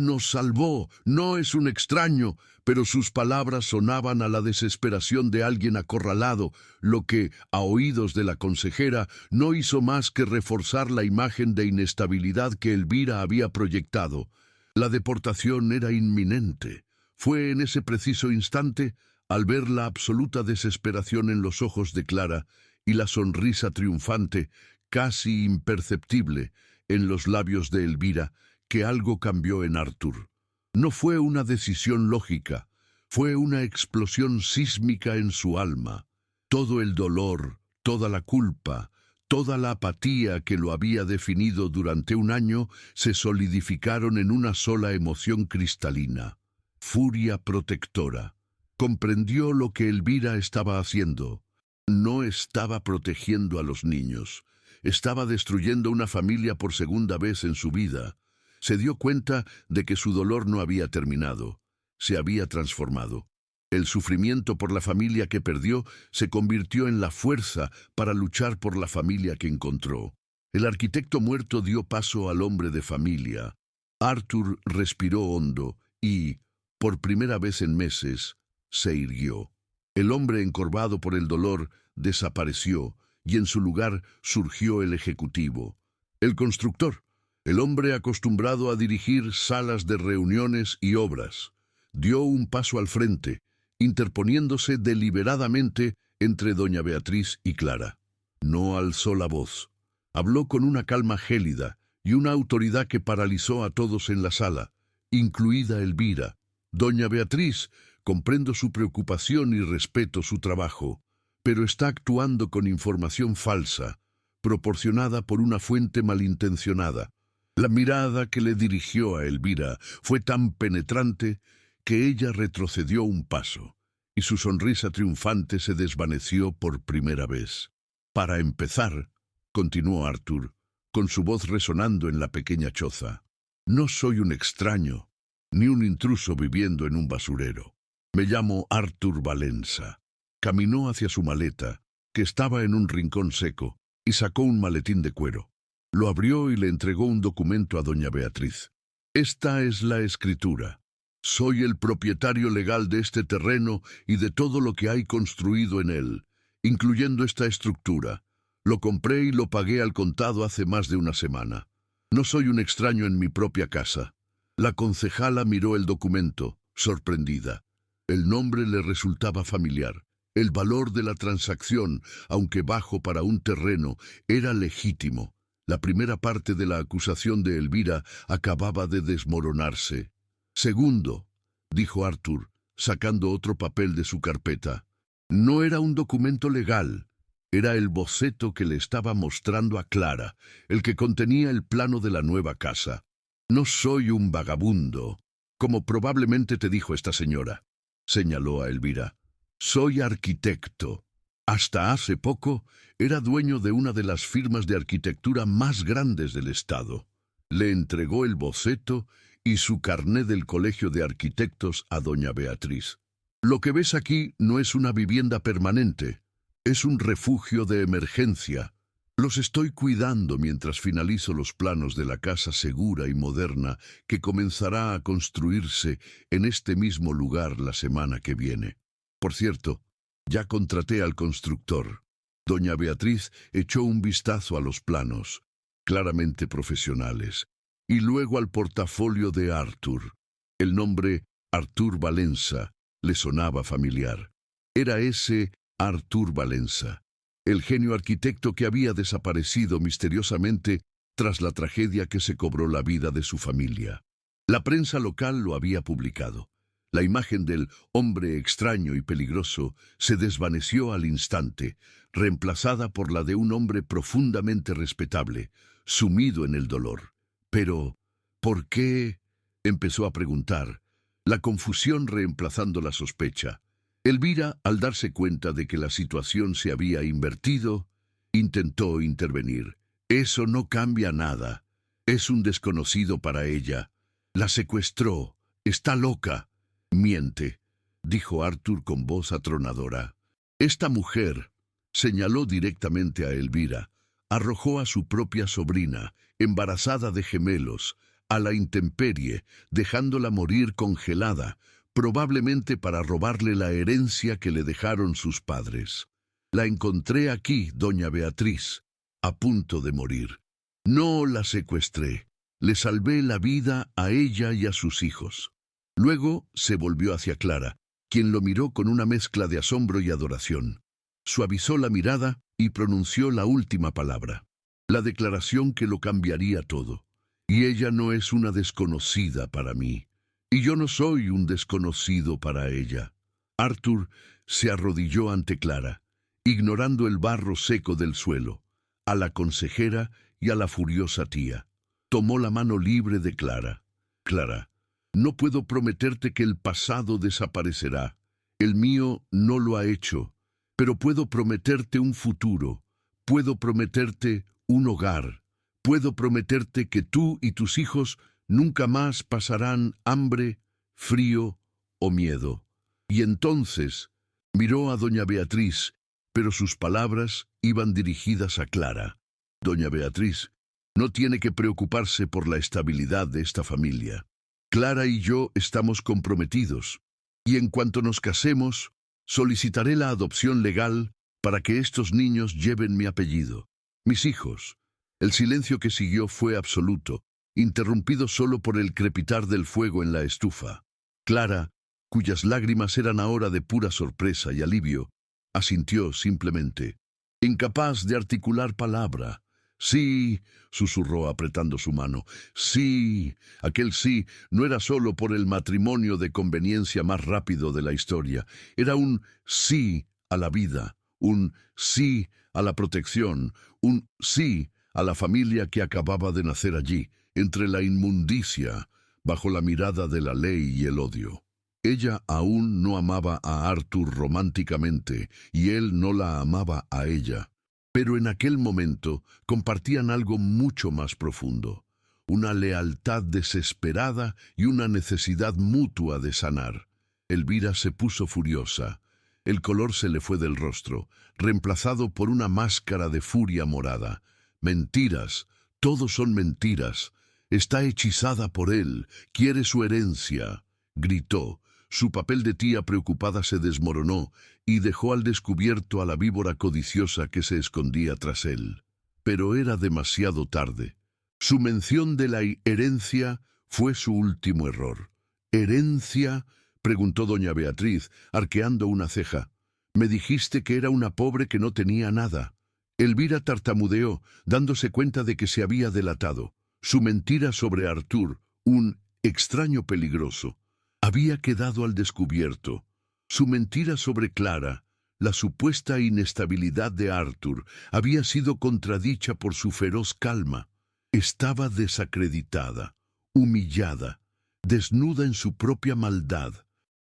nos salvó, no es un extraño», pero sus palabras sonaban a la desesperación de alguien acorralado, lo que, a oídos de la consejera, no hizo más que reforzar la imagen de inestabilidad que Elvira había proyectado. La deportación era inminente. Fue en ese preciso instante, al ver la absoluta desesperación en los ojos de Clara y la sonrisa triunfante, casi imperceptible, en los labios de Elvira, que algo cambió en Arthur. No fue una decisión lógica, fue una explosión sísmica en su alma. Todo el dolor, toda la culpa, toda la apatía que lo había definido durante un año se solidificaron en una sola emoción cristalina: furia protectora. Comprendió lo que Elvira estaba haciendo. No estaba protegiendo a los niños, estaba destruyendo una familia por segunda vez en su vida. Se dio cuenta de que su dolor no había terminado, se había transformado. El sufrimiento por la familia que perdió se convirtió en la fuerza para luchar por la familia que encontró. El arquitecto muerto dio paso al hombre de familia. Arthur respiró hondo y, por primera vez en meses, se irguió. El hombre encorvado por el dolor desapareció y en su lugar surgió el ejecutivo, el constructor, El hombre acostumbrado a dirigir salas de reuniones y obras dio un paso al frente, interponiéndose deliberadamente entre doña Beatriz y Clara. No alzó la voz. Habló con una calma gélida y una autoridad que paralizó a todos en la sala, incluida Elvira. Doña Beatriz, comprendo su preocupación y respeto su trabajo, pero está actuando con información falsa, proporcionada por una fuente malintencionada. La mirada que le dirigió a Elvira fue tan penetrante que ella retrocedió un paso, y su sonrisa triunfante se desvaneció por primera vez. Para empezar, continuó Arthur, con su voz resonando en la pequeña choza, no soy un extraño, ni un intruso viviendo en un basurero. Me llamo Arthur Valenza. Caminó hacia su maleta, que estaba en un rincón seco, y sacó un maletín de cuero. Lo abrió y le entregó un documento a doña Beatriz. Esta es la escritura. Soy el propietario legal de este terreno y de todo lo que hay construido en él, incluyendo esta estructura. Lo compré y lo pagué al contado hace más de una semana. No soy un extraño en mi propia casa. La concejala miró el documento, sorprendida. El nombre le resultaba familiar. El valor de la transacción, aunque bajo para un terreno, era legítimo. La primera parte de la acusación de Elvira acababa de desmoronarse. Segundo, dijo Arthur, sacando otro papel de su carpeta. No era un documento legal. Era el boceto que le estaba mostrando a Clara, el que contenía el plano de la nueva casa. No soy un vagabundo, como probablemente te dijo esta señora, señaló a Elvira. Soy arquitecto. Hasta hace poco era dueño de una de las firmas de arquitectura más grandes del estado. Le entregó el boceto y su carné del Colegio de Arquitectos a doña Beatriz. Lo que ves aquí no es una vivienda permanente, es un refugio de emergencia. Los estoy cuidando mientras finalizo los planos de la casa segura y moderna que comenzará a construirse en este mismo lugar la semana que viene. Por cierto, ya contraté al constructor. Doña Beatriz echó un vistazo a los planos, claramente profesionales, y luego al portafolio de Arthur. El nombre Arthur Valenza le sonaba familiar. Era ese Arthur Valenza, el genio arquitecto que había desaparecido misteriosamente tras la tragedia que se cobró la vida de su familia. La prensa local lo había publicado. La imagen del hombre extraño y peligroso se desvaneció al instante, reemplazada por la de un hombre profundamente respetable, sumido en el dolor. Pero, ¿por qué? Empezó a preguntar, la confusión reemplazando la sospecha. Elvira, al darse cuenta de que la situación se había invertido, intentó intervenir. Eso no cambia nada. Es un desconocido para ella. La secuestró. Está loca. Miente, dijo Arthur con voz atronadora. Esta mujer, señaló directamente a Elvira, arrojó a su propia sobrina, embarazada de gemelos, a la intemperie, dejándola morir congelada, probablemente para robarle la herencia que le dejaron sus padres. La encontré aquí, doña Beatriz, a punto de morir. No la secuestré, le salvé la vida a ella y a sus hijos. Luego se volvió hacia Clara, quien lo miró con una mezcla de asombro y adoración. Suavizó la mirada y pronunció la última palabra, la declaración que lo cambiaría todo. Y ella no es una desconocida para mí, y yo no soy un desconocido para ella. Arthur se arrodilló ante Clara, ignorando el barro seco del suelo, a la consejera y a la furiosa tía. Tomó la mano libre de Clara. Clara, no puedo prometerte que el pasado desaparecerá. El mío no lo ha hecho, pero puedo prometerte un futuro. Puedo prometerte un hogar. Puedo prometerte que tú y tus hijos nunca más pasarán hambre, frío o miedo. Y entonces miró a doña Beatriz, pero sus palabras iban dirigidas a Clara. Doña Beatriz no tiene que preocuparse por la estabilidad de esta familia. Clara y yo estamos comprometidos, y en cuanto nos casemos, solicitaré la adopción legal para que estos niños lleven mi apellido. Mis hijos. El silencio que siguió fue absoluto, interrumpido solo por el crepitar del fuego en la estufa. Clara, cuyas lágrimas eran ahora de pura sorpresa y alivio, asintió simplemente, incapaz de articular palabra. Sí, susurró apretando su mano. Sí, aquel sí no era solo por el matrimonio de conveniencia más rápido de la historia. Era un sí a la vida, un sí a la protección, un sí a la familia que acababa de nacer allí, entre la inmundicia, bajo la mirada de la ley y el odio. Ella aún no amaba a Arthur románticamente y él no la amaba a ella. Pero en aquel momento compartían algo mucho más profundo, una lealtad desesperada y una necesidad mutua de sanar. Elvira se puso furiosa. El color se le fue del rostro, reemplazado por una máscara de furia morada. Mentiras, todos son mentiras. Está hechizada por él, quiere su herencia, gritó. Su papel de tía preocupada se desmoronó y dejó al descubierto a la víbora codiciosa que se escondía tras él. Pero era demasiado tarde. Su mención de la herencia fue su último error. ¿Herencia?, preguntó doña Beatriz, arqueando una ceja. Me dijiste que era una pobre que no tenía nada. Elvira tartamudeó, dándose cuenta de que se había delatado. Su mentira sobre Arthur, un extraño peligroso, había quedado al descubierto. Su mentira sobre Clara, la supuesta inestabilidad de Arthur, había sido contradicha por su feroz calma. Estaba desacreditada, humillada, desnuda en su propia maldad.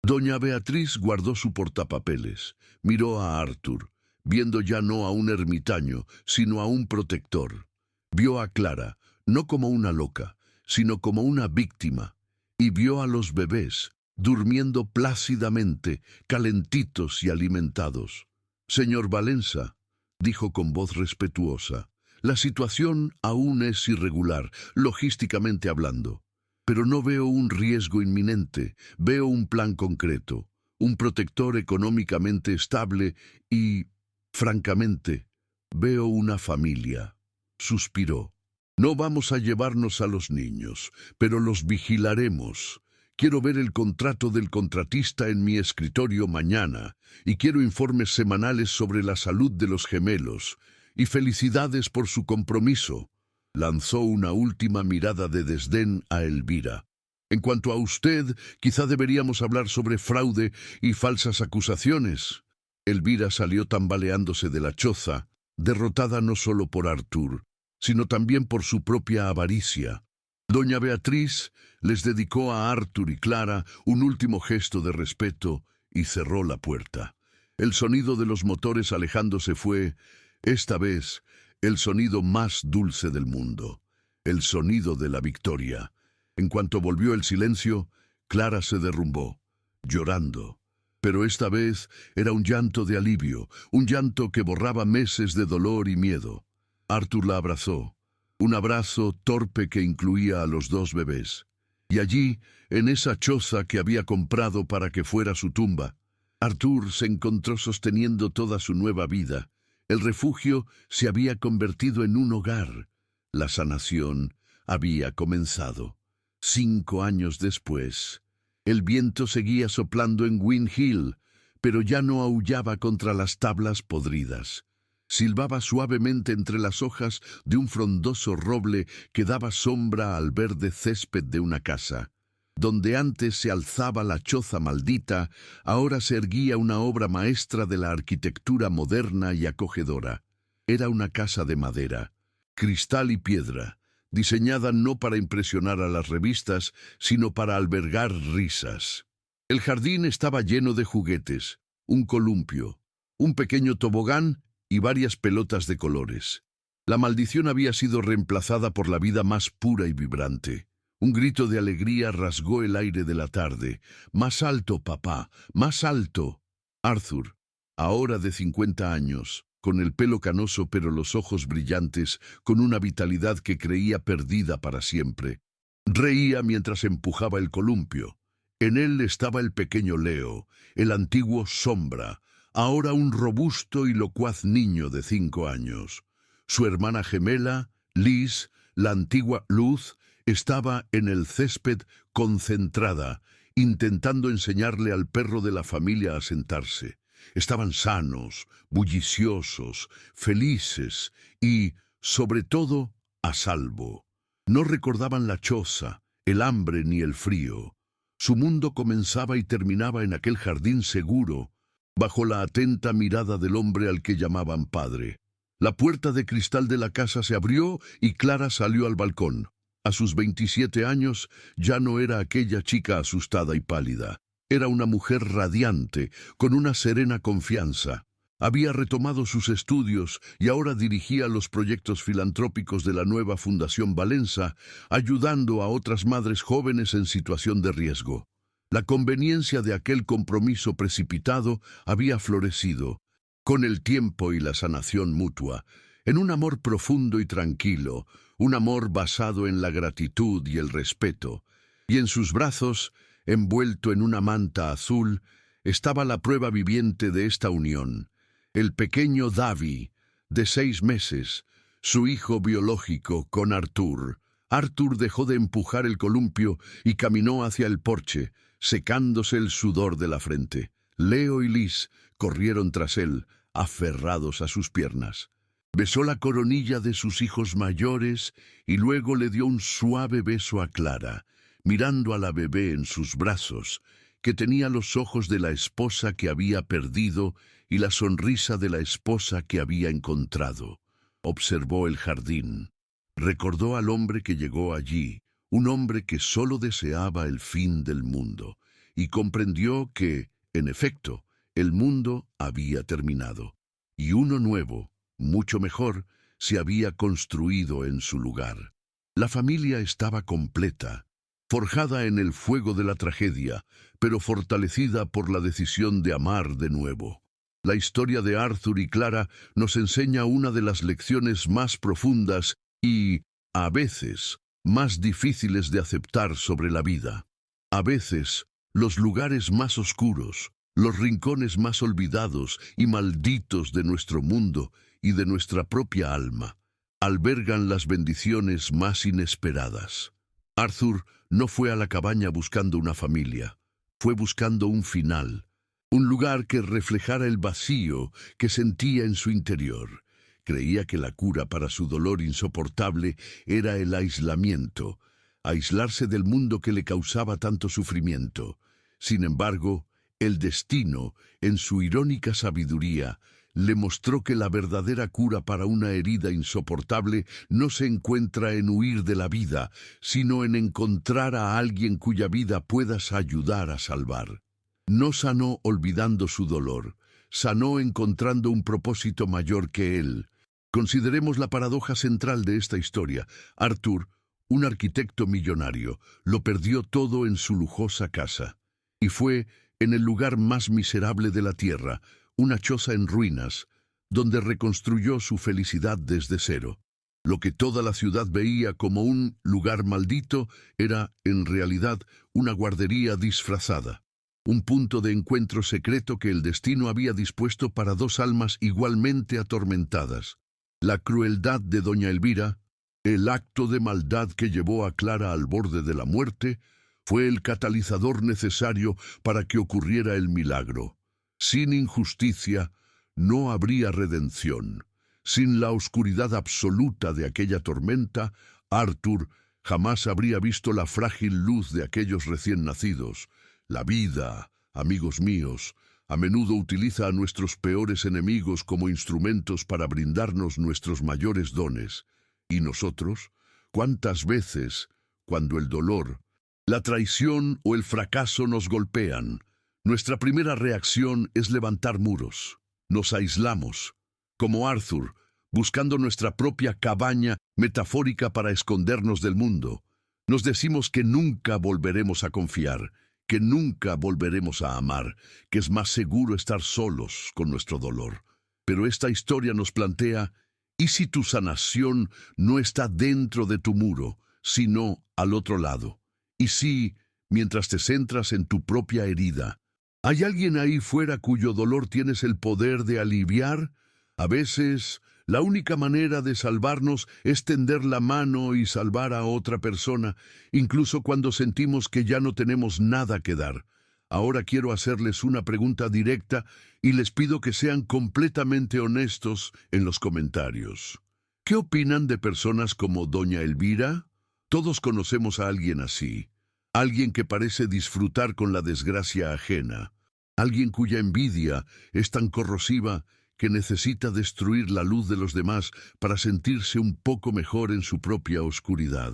Doña Beatriz guardó su portapapeles, miró a Arthur, viendo ya no a un ermitaño, sino a un protector. Vio a Clara, no como una loca, sino como una víctima, y vio a los bebés, durmiendo plácidamente, calentitos y alimentados. Señor Valenza, dijo con voz respetuosa, la situación aún es irregular, logísticamente hablando. Pero no veo un riesgo inminente, veo un plan concreto, un protector económicamente estable y, francamente, veo una familia. Suspiró. No vamos a llevarnos a los niños, pero los vigilaremos. Quiero ver el contrato del contratista en mi escritorio mañana y quiero informes semanales sobre la salud de los gemelos. Y felicidades por su compromiso. Lanzó una última mirada de desdén a Elvira. En cuanto a usted, quizá deberíamos hablar sobre fraude y falsas acusaciones. Elvira salió tambaleándose de la choza, derrotada no solo por Arthur, sino también por su propia avaricia. Doña Beatriz les dedicó a Arthur y Clara un último gesto de respeto y cerró la puerta. El sonido de los motores alejándose fue, esta vez, el sonido más dulce del mundo, el sonido de la victoria. En cuanto volvió el silencio, Clara se derrumbó, llorando. Pero esta vez era un llanto de alivio, un llanto que borraba meses de dolor y miedo. Arthur la abrazó, un abrazo torpe que incluía a los dos bebés. Y allí, en esa choza que había comprado para que fuera su tumba, Arthur se encontró sosteniendo toda su nueva vida. El refugio se había convertido en un hogar. La sanación había comenzado. 5 años después, el viento seguía soplando en Wind Hill, pero ya no aullaba contra las tablas podridas. Silbaba suavemente entre las hojas de un frondoso roble que daba sombra al verde césped de una casa. Donde antes se alzaba la choza maldita, ahora se erguía una obra maestra de la arquitectura moderna y acogedora. Era una casa de madera, cristal y piedra, diseñada no para impresionar a las revistas, sino para albergar risas. El jardín estaba lleno de juguetes, un columpio, un pequeño tobogán y varias pelotas de colores. La maldición había sido reemplazada por la vida más pura y vibrante. Un grito de alegría rasgó el aire de la tarde. «¡Más alto, papá! ¡Más alto!». Arthur, ahora de 50 años, con el pelo canoso pero los ojos brillantes, con una vitalidad que creía perdida para siempre, reía mientras empujaba el columpio. En él estaba el pequeño Leo, el antiguo Sombra, ahora un robusto y locuaz niño de 5 años. Su hermana gemela, Liz, la antigua Luz, Estaba en el césped concentrada, intentando enseñarle al perro de la familia a sentarse. Estaban sanos, bulliciosos, felices y, sobre todo, a salvo. No recordaban la choza, el hambre ni el frío. Su mundo comenzaba y terminaba en aquel jardín seguro, bajo la atenta mirada del hombre al que llamaban padre. La puerta de cristal de la casa se abrió y Clara salió al balcón. A sus 27 años ya no era aquella chica asustada y pálida. Era una mujer radiante, con una serena confianza. Había retomado sus estudios y ahora dirigía los proyectos filantrópicos de la nueva Fundación Valença, ayudando a otras madres jóvenes en situación de riesgo. La conveniencia de aquel compromiso precipitado había florecido, con el tiempo y la sanación mutua, en un amor profundo y tranquilo, un amor basado en la gratitud y el respeto, y en sus brazos, envuelto en una manta azul, estaba la prueba viviente de esta unión, el pequeño Davi, de 6 meses, su hijo biológico con Arthur. Arthur dejó de empujar el columpio y caminó hacia el porche, secándose el sudor de la frente. Leo y Liz corrieron tras él, aferrados a sus piernas. Besó la coronilla de sus hijos mayores y luego le dio un suave beso a Clara, mirando a la bebé en sus brazos, que tenía los ojos de la esposa que había perdido y la sonrisa de la esposa que había encontrado. Observó el jardín. Recordó al hombre que llegó allí, un hombre que solo deseaba el fin del mundo, y comprendió que, en efecto, el mundo había terminado, y uno nuevo, mucho mejor, se había construido en su lugar. La familia estaba completa, forjada en el fuego de la tragedia, pero fortalecida por la decisión de amar de nuevo. La historia de Arthur y Clara nos enseña una de las lecciones más profundas y, a veces, más difíciles de aceptar sobre la vida. A veces, los lugares más oscuros, los rincones más olvidados y malditos de nuestro mundo y de nuestra propia alma, albergan las bendiciones más inesperadas. Arthur no fue a la cabaña buscando una familia, fue buscando un final, un lugar que reflejara el vacío que sentía en su interior. Creía que la cura para su dolor insoportable era el aislamiento, aislarse del mundo que le causaba tanto sufrimiento. Sin embargo, el destino, en su irónica sabiduría, le mostró que la verdadera cura para una herida insoportable no se encuentra en huir de la vida, sino en encontrar a alguien cuya vida puedas ayudar a salvar. No sanó olvidando su dolor, sanó encontrando un propósito mayor que él. Consideremos la paradoja central de esta historia. Arthur, un arquitecto millonario, lo perdió todo en su lujosa casa, y fue en el lugar más miserable de la tierra, una choza en ruinas, donde reconstruyó su felicidad desde cero. Lo que toda la ciudad veía como un lugar maldito era, en realidad, una guardería disfrazada, un punto de encuentro secreto que el destino había dispuesto para 2 almas igualmente atormentadas. La crueldad de doña Elvira, el acto de maldad que llevó a Clara al borde de la muerte, fue el catalizador necesario para que ocurriera el milagro. Sin injusticia no habría redención. Sin la oscuridad absoluta de aquella tormenta, Arthur jamás habría visto la frágil luz de aquellos recién nacidos. La vida, amigos míos, a menudo utiliza a nuestros peores enemigos como instrumentos para brindarnos nuestros mayores dones. ¿Y nosotros? ¿Cuántas veces, cuando el dolor, la traición o el fracaso nos golpean, nuestra primera reacción es levantar muros? Nos aislamos, como Arthur, buscando nuestra propia cabaña metafórica para escondernos del mundo. Nos decimos que nunca volveremos a confiar, que nunca volveremos a amar, que es más seguro estar solos con nuestro dolor. Pero esta historia nos plantea, ¿y si tu sanación no está dentro de tu muro, sino al otro lado? ¿Y si, mientras te centras en tu propia herida, hay alguien ahí fuera cuyo dolor tienes el poder de aliviar? A veces, La única manera de salvarnos es tender la mano y salvar a otra persona, incluso cuando sentimos que ya no tenemos nada que dar. Ahora quiero hacerles una pregunta directa y les pido que sean completamente honestos en los comentarios. ¿Qué opinan de personas como Doña Elvira? Todos conocemos a alguien así. Alguien que parece disfrutar con la desgracia ajena. Alguien cuya envidia es tan corrosiva que necesita destruir la luz de los demás para sentirse un poco mejor en su propia oscuridad.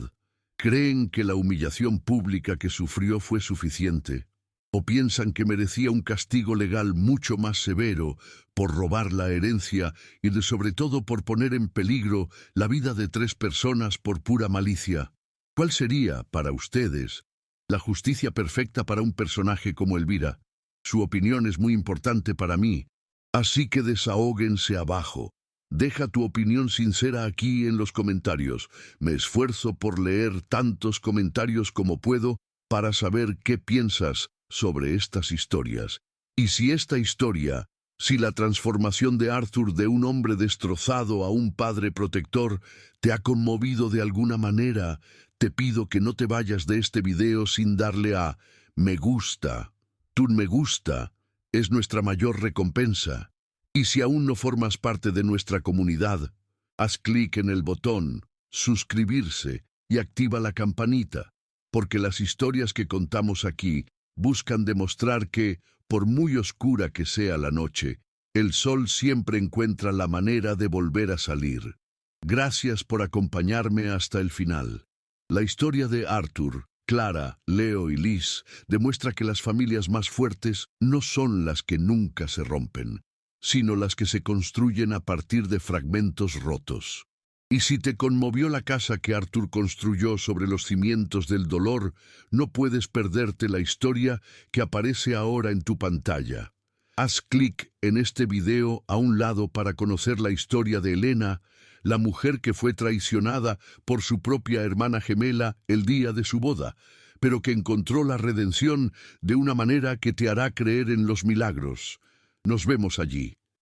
¿Creen que la humillación pública que sufrió fue suficiente? ¿O piensan que merecía un castigo legal mucho más severo por robar la herencia y sobre todo por poner en peligro la vida de 3 personas por pura malicia? ¿Cuál sería, para ustedes, la justicia perfecta para un personaje como Elvira? Su opinión es muy importante para mí. Así que desahóguense abajo. Deja tu opinión sincera aquí en los comentarios. Me esfuerzo por leer tantos comentarios como puedo para saber qué piensas sobre estas historias. Y si esta historia, si la transformación de Arthur de un hombre destrozado a un padre protector te ha conmovido de alguna manera, te pido que no te vayas de este video sin darle a me gusta. Tu me gusta es nuestra mayor recompensa. Y si aún no formas parte de nuestra comunidad, haz clic en el botón suscribirse y activa la campanita, porque las historias que contamos aquí buscan demostrar que, por muy oscura que sea la noche, el sol siempre encuentra la manera de volver a salir. Gracias por acompañarme hasta el final. La historia de Arthur, Clara, Leo y Liz demuestra que las familias más fuertes no son las que nunca se rompen, sino las que se construyen a partir de fragmentos rotos. Y si te conmovió la casa que Arthur construyó sobre los cimientos del dolor, no puedes perderte la historia que aparece ahora en tu pantalla. Haz clic en este video a un lado para conocer la historia de Elena, la mujer que fue traicionada por su propia hermana gemela el día de su boda, pero que encontró la redención de una manera que te hará creer en los milagros. Nos vemos allí.